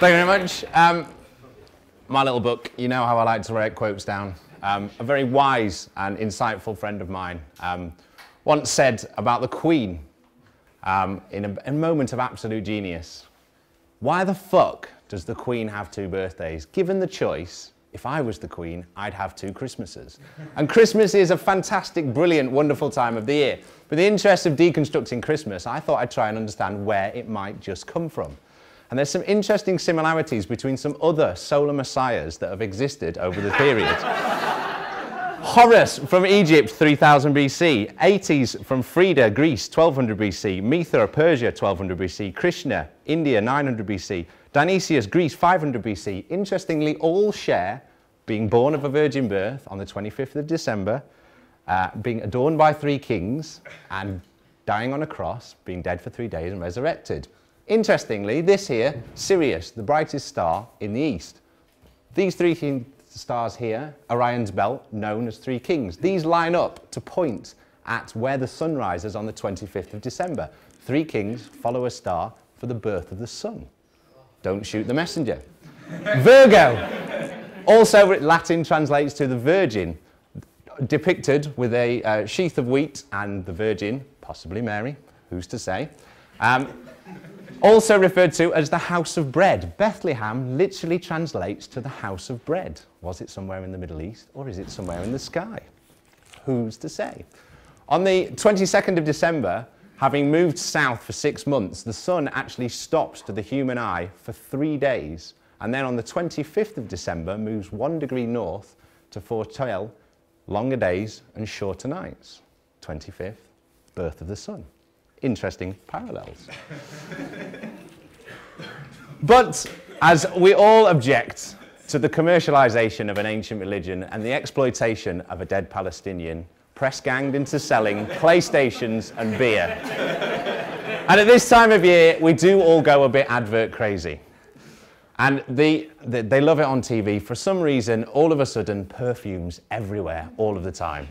Thank you very much. My little book, you know how I like to write quotes down. A very wise and insightful friend of mine once said about the Queen in a moment of absolute genius, "Why the fuck does the Queen have 2 birthdays? Given the choice, if I was the Queen, I'd have 2 Christmases." And Christmas is a fantastic, brilliant, wonderful time of the year. But in the interest of deconstructing Christmas, I thought I'd try and understand where it might just come from. And there's some interesting similarities between some other solar messiahs that have existed over the period. Horus from Egypt, 3000 BC. Aetes from Frida, Greece, 1200 BC. Mithra, Persia, 1200 BC. Krishna, India, 900 BC. Dionysius, Greece, 500 BC. Interestingly, all share being born of a virgin birth on the 25th of December, being adorned by 3 kings, and dying on a cross, being dead for 3 days and resurrected. Interestingly, this here, Sirius, the brightest star in the east. These 3 stars here, Orion's belt, known as 3 kings. These line up to point at where the sun rises on the 25th of December. 3 kings follow a star for the birth of the sun. Don't shoot the messenger. Virgo, also Latin translates to the Virgin, depicted with a sheath of wheat and the Virgin, possibly Mary, who's to say. Also referred to as the house of bread. Bethlehem literally translates to the house of bread. Was it somewhere in the Middle East or is it somewhere in the sky? Who's to say? On the 22nd of December, having moved south for 6 months, the sun actually stops to the human eye for 3 days, and then on the 25th of December moves 1 degree north to foretell longer days and shorter nights. 25th, birth of the sun. Interesting parallels. But as we all object to the commercialization of an ancient religion and the exploitation of a dead Palestinian, press-ganged into selling PlayStations and beer. And at this time of year, we do all go a bit advert crazy. And they love it on TV. For some reason, all of a sudden, perfumes everywhere, all of the time.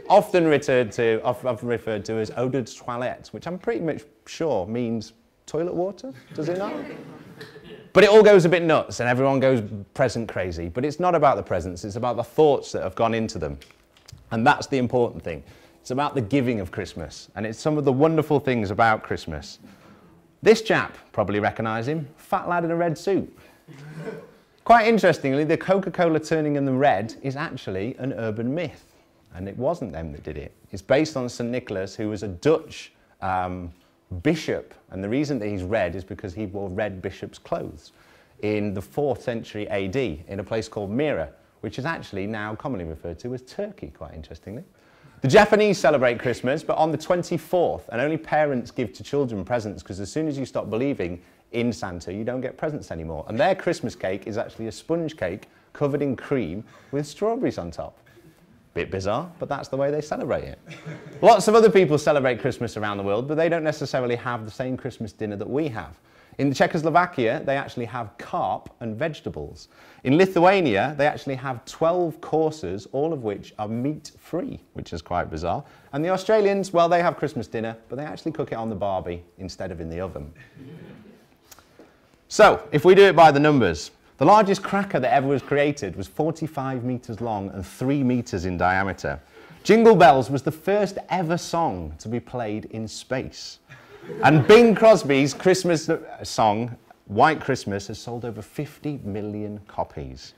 Often referred to as eau de toilette, which I'm pretty much sure means toilet water, does it not? But it all goes a bit nuts and everyone goes present crazy. But it's not about the presents, it's about the thoughts that have gone into them. And that's the important thing. It's about the giving of Christmas. And it's some of the wonderful things about Christmas. This chap, probably recognise him, fat lad in a red suit. Quite interestingly, the Coca-Cola turning in the red is actually an urban myth. And it wasn't them that did it. It's based on St. Nicholas, who was a Dutch bishop. And the reason that he's red is because he wore red bishop's clothes in the 4th century AD in a place called Myra, which is actually now commonly referred to as Turkey, quite interestingly. The Japanese celebrate Christmas, but on the 24th, and only parents give to children presents, because as soon as you stop believing in Santa, you don't get presents anymore. And their Christmas cake is actually a sponge cake covered in cream with strawberries on top. Bit bizarre, but that's the way they celebrate it. Lots of other people celebrate Christmas around the world, but they don't necessarily have the same Christmas dinner that we have. In Czechoslovakia, they actually have carp and vegetables. In Lithuania, they actually have 12 courses, all of which are meat-free, which is quite bizarre. And the Australians, well, they have Christmas dinner, but they actually cook it on the barbie instead of in the oven. So, if we do it by the numbers, the largest cracker that ever was created was 45 metres long and 3 metres in diameter. Jingle Bells was the first ever song to be played in space. And Bing Crosby's Christmas song, White Christmas, has sold over 50 million copies.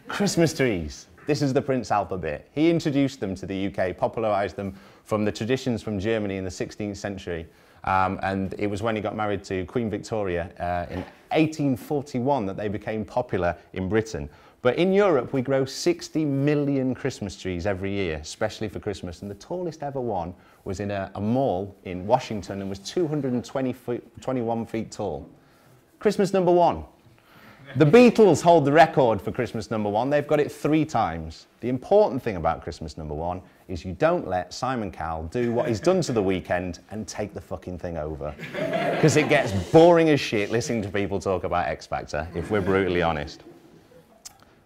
Christmas trees. This is the Prince alphabet. He introduced them to the UK, popularised them from the traditions from Germany in the 16th century. And it was when he got married to Queen Victoria in 1841 that they became popular in Britain. But in Europe, we grow 60 million Christmas trees every year, especially for Christmas. And the tallest ever one was in a mall in Washington and was 221 feet tall. Christmas number 1. The Beatles hold the record for Christmas number 1. They've got it 3 times. The important thing about Christmas number 1 is you don't let Simon Cowell do what he's done to The Weeknd and take the fucking thing over. Because it gets boring as shit listening to people talk about X Factor, if we're brutally honest.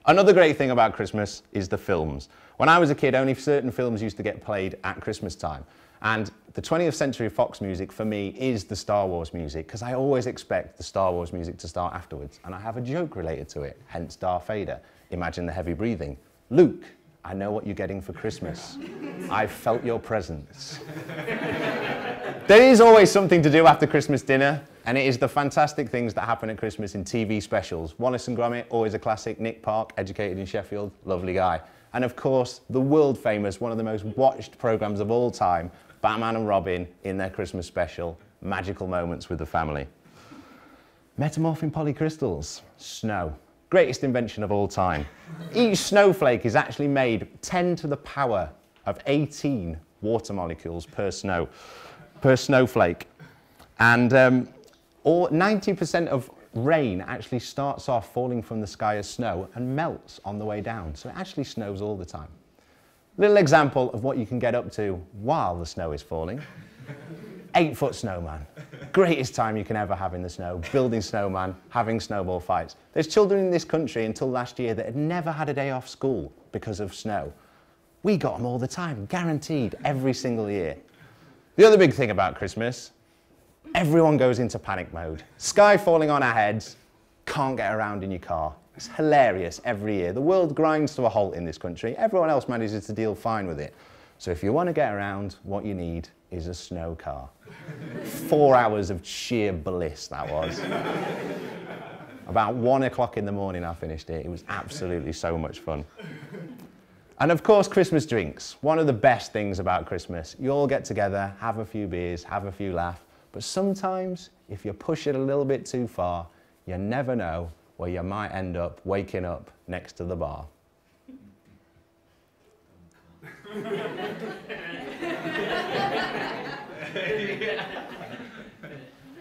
Another great thing about Christmas is the films. When I was a kid, only certain films used to get played at Christmas time. And the 20th Century Fox music for me is the Star Wars music, because I always expect the Star Wars music to start afterwards. And I have a joke related to it, hence Darth Vader. Imagine the heavy breathing. Luke, I know what you're getting for Christmas. I felt your presence. There is always something to do after Christmas dinner, and it is the fantastic things that happen at Christmas in TV specials. Wallace and Gromit, always a classic. Nick Park, educated in Sheffield, lovely guy. And of course, the world famous, one of the most watched programs of all time, Batman and Robin in their Christmas special, magical moments with the family. Metamorphing polycrystals, snow. Greatest invention of all time. Each snowflake is actually made 10 to the power of 18 water molecules per snowflake. And 90% of rain actually starts off falling from the sky as snow and melts on the way down. So it actually snows all the time. Little example of what you can get up to while the snow is falling. 8-foot snowman. Greatest time you can ever have in the snow. Building snowman, having snowball fights. There's children in this country until last year that had never had a day off school because of snow. We got them all the time, guaranteed, every single year. The other big thing about Christmas, everyone goes into panic mode. Sky falling on our heads, can't get around in your car. It's hilarious every year. The world grinds to a halt in this country. Everyone else manages to deal fine with it. So if you want to get around, what you need is a snow car. 4 hours of sheer bliss that was. About 1 o'clock in the morning I finished it. It was absolutely so much fun. And of course, Christmas drinks. One of the best things about Christmas. You all get together, have a few beers, have a few laughs. But sometimes, if you push it a little bit too far, you never know where you might end up waking up next to the bar.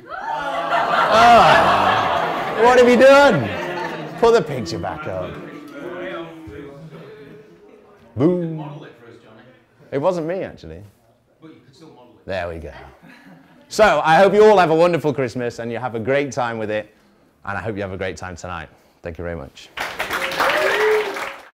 Oh, what have you done? Put the picture back up. Boom. Model it for us, Jonny. It wasn't me, actually. But you could still model it. There we go. So, I hope you all have a wonderful Christmas and you have a great time with it. And I hope you have a great time tonight. Thank you very much.